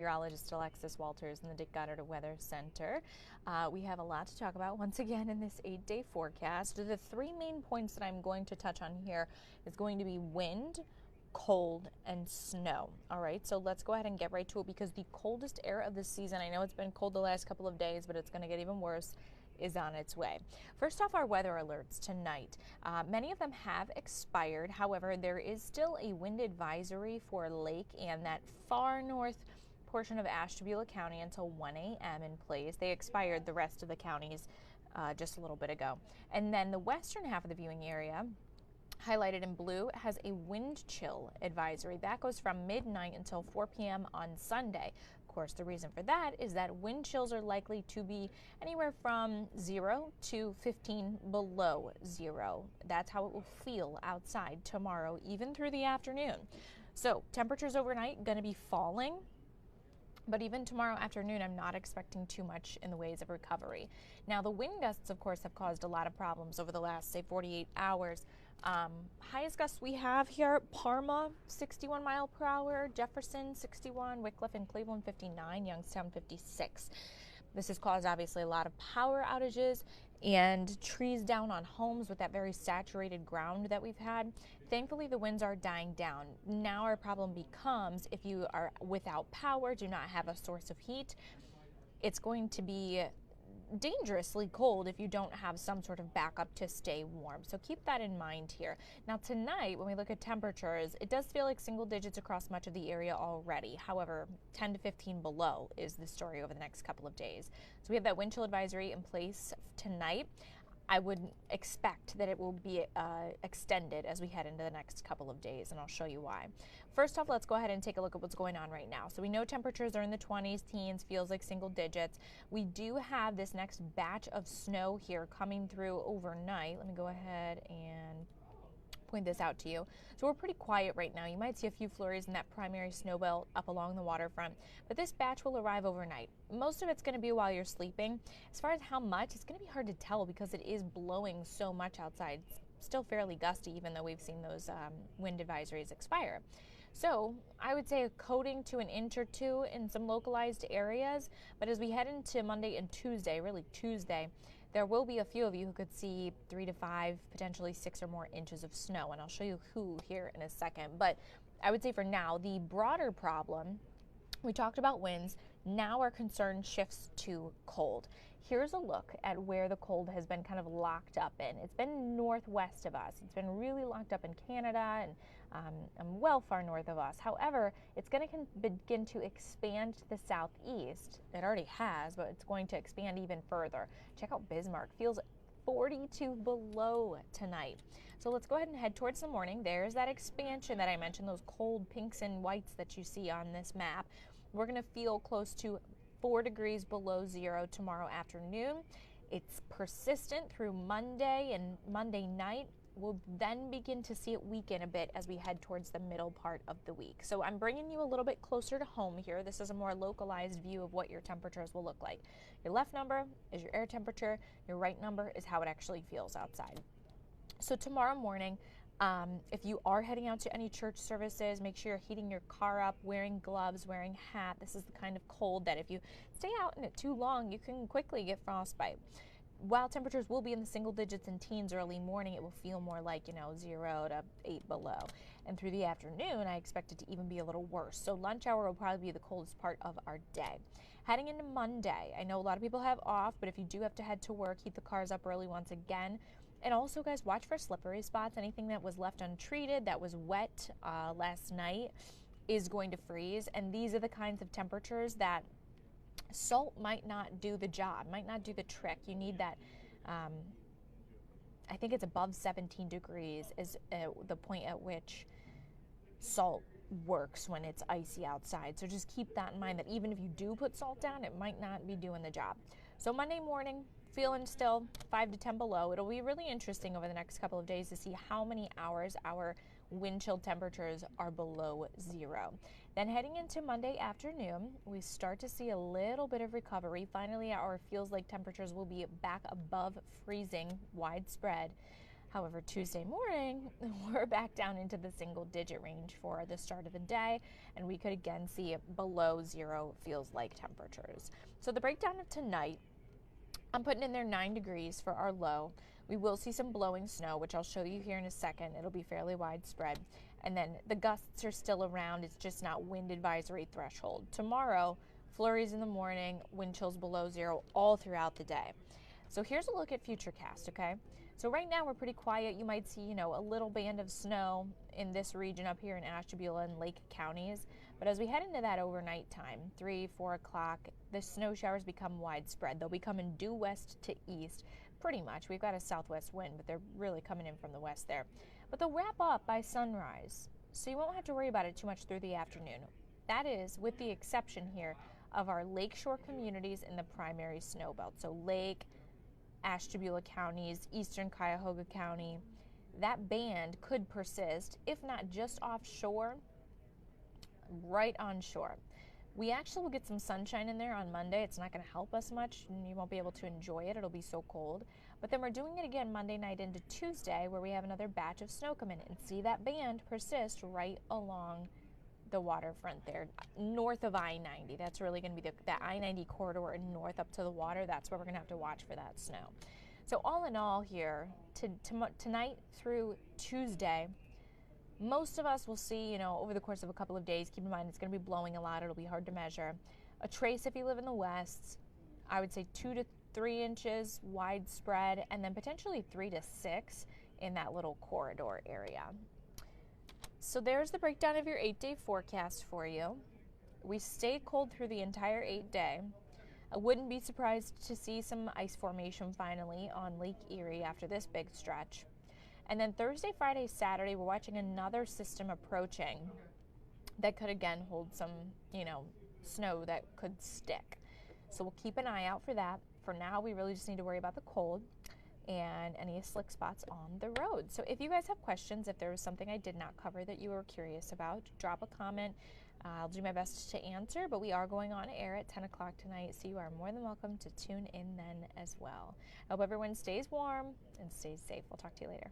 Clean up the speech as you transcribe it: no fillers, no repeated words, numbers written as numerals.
Meteorologist Alexis in the Dick Goddard Weather Center. We have a lot to talk about once again in this 8-day forecast. The three main points that I'm going to touch on here is going to be wind, cold, and snow. All right, so let's go ahead and get right to it because the coldest air of the season, I know it's been cold the last couple of days, but it's going to get even worse, is on its way. First off, our weather alerts tonight. Many of them have expired. However, there is still a wind advisory for Lake and that far north portion of Ashtabula County until 1 a.m. in place. They expired the rest of the counties just a little bit ago. And then the western half of the viewing area, highlighted in blue, has a wind chill advisory. That goes from midnight until 4 p.m. on Sunday. Of course, the reason for that is that wind chills are likely to be anywhere from 0 to 15 below 0. That's how it will feel outside tomorrow, even through the afternoon. So temperatures overnight going to be falling. But even tomorrow afternoon, I'm not expecting too much in the ways of recovery. Now, the wind gusts, of course, have caused a lot of problems over the last, say, 48 hours. Highest gusts we have here, Parma, 61 mile per hour, Jefferson, 61, Wickliffe and Cleveland, 59, Youngstown, 56. This has caused, obviously, a lot of power outages and trees down on homes with that very saturated ground that we've had. Thankfully, the winds are dying down. Now our problem becomes if you are without power, do not have a source of heat, it's going to be dangerously cold if you don't have some sort of backup to stay warm. So keep that in mind here. Now tonight, when we look at temperatures, it does feel like single digits across much of the area already. However, 10 to 15 below is the story over the next couple of days. So we have that wind chill advisory in place tonight. I would expect that it will be extended as we head into the next couple of days, and I'll show you why. First off, let's go ahead and take a look at what's going on right now. So we know temperatures are in the 20s, teens, feels like single digits. We do have this next batch of snow here coming through overnight. Let me go ahead and point this out to you. So we're pretty quiet right now. You might see a few flurries in that primary snow belt up along the waterfront, but this batch will arrive overnight. Most of it's going to be while you're sleeping. As far as how much, it's going to be hard to tell because it is blowing so much outside. It's still fairly gusty, even though we've seen those wind advisories expire. So I would say a coating to an inch or two in some localized areas, but as we head into Monday and Tuesday, really Tuesday, there will be a few of you who could see 3 to 5, potentially 6 or more inches of snow, and I'll show you who here in a second. But I would say for now, the broader problem, we talked about winds, now our concern shifts to cold. Here's a look at where the cold has been kind of locked up in. It's been northwest of us. It's been really locked up in Canada and well far north of us. However, it's going to begin to expand to the southeast. It already has, but it's going to expand even further. Check out Bismarck. Feels 42 below tonight. So let's go ahead and head towards the morning. There's that expansion that I mentioned, those cold pinks and whites that you see on this map. We're going to feel close to 4 degrees below 0 tomorrow afternoon. It's persistent through Monday and Monday night. We'll then begin to see it weaken a bit as we head towards the middle part of the week. So I'm bringing you a little bit closer to home here. This is a more localized view of what your temperatures will look like. Your left number is your air temperature. Your right number is how it actually feels outside. So tomorrow morning, if you are heading out to any church services, make sure you're heating your car up, wearing gloves, wearing a hat. This is the kind of cold that if you stay out in it too long, you can quickly get frostbite. While temperatures will be in the single digits and teens early morning, it will feel more like, 0 to 8 below. And through the afternoon, I expect it to even be a little worse. So lunch hour will probably be the coldest part of our day. Heading into Monday, I know a lot of people have off, but if you do have to head to work, keep the cars up early once again. And also, guys, watch for slippery spots. Anything that was left untreated, that was wet last night, is going to freeze. And these are the kinds of temperatures that salt might not do the job, might not do the trick. You need that, I think it's above 17 degrees is the point at which salt works when it's icy outside. So just keep that in mind, that even if you do put salt down, it might not be doing the job. So Monday morning, feeling still 5 to 10 below. It'll be really interesting over the next couple of days to see how many hours our wind chill temperatures are below 0. Then heading into Monday afternoon, we start to see a little bit of recovery. Finally, our feels like temperatures will be back above freezing widespread. However, Tuesday morning, we're back down into the single digit range for the start of the day, and we could again see below zero feels like temperatures. So the breakdown of tonight, I'm putting in there 9 degrees for our low. We will see some blowing snow, which I'll show you here in a second. It'll be fairly widespread. And then the gusts are still around. It's just not wind advisory threshold. Tomorrow, flurries in the morning, wind chills below zero all throughout the day. So here's a look at Futurecast, okay? So right now we're pretty quiet. You might see, a little band of snow in this region up here in Ashtabula and Lake counties. But as we head into that overnight time, 3, 4 o'clock, the snow showers become widespread. They'll be coming due west to east, pretty much. We've got a southwest wind, but they're really coming in from the west there. But they'll wrap up by sunrise, so you won't have to worry about it too much through the afternoon. That is, with the exception here of our lakeshore communities in the primary snow belt. So Lake, Ashtabula counties, eastern Cuyahoga County. That band could persist, if not just offshore, right on shore. We actually will get some sunshine in there on Monday. It's not going to help us much, and you won't be able to enjoy it. It'll be so cold. But then we're doing it again Monday night into Tuesday, where we have another batch of snow come in, and see that band persist right along the waterfront there, north of I-90. That's really going to be the I-90 corridor and north up to the water. That's where we're going to have to watch for that snow. So all in all here, tonight through Tuesday, most of us will see, over the course of a couple of days. Keep in mind, it's going to be blowing a lot. It'll be hard to measure. A trace if you live in the west. I would say 2 to 3 inches widespread, and then potentially 3 to 6 in that little corridor area. So there's the breakdown of your 8-day forecast for you. We stay cold through the entire 8-day. I wouldn't be surprised to see some ice formation finally on Lake Erie after this big stretch. And then Thursday, Friday, Saturday, we're watching another system approaching that could again hold some, snow that could stick. So we'll keep an eye out for that. For now, we really just need to worry about the cold and any slick spots on the road. So if you guys have questions, if there was something I did not cover that you were curious about, drop a comment. I'll do my best to answer, but we are going on air at 10 o'clock tonight, so you are more than welcome to tune in then as well. I hope everyone stays warm and stays safe. We'll talk to you later.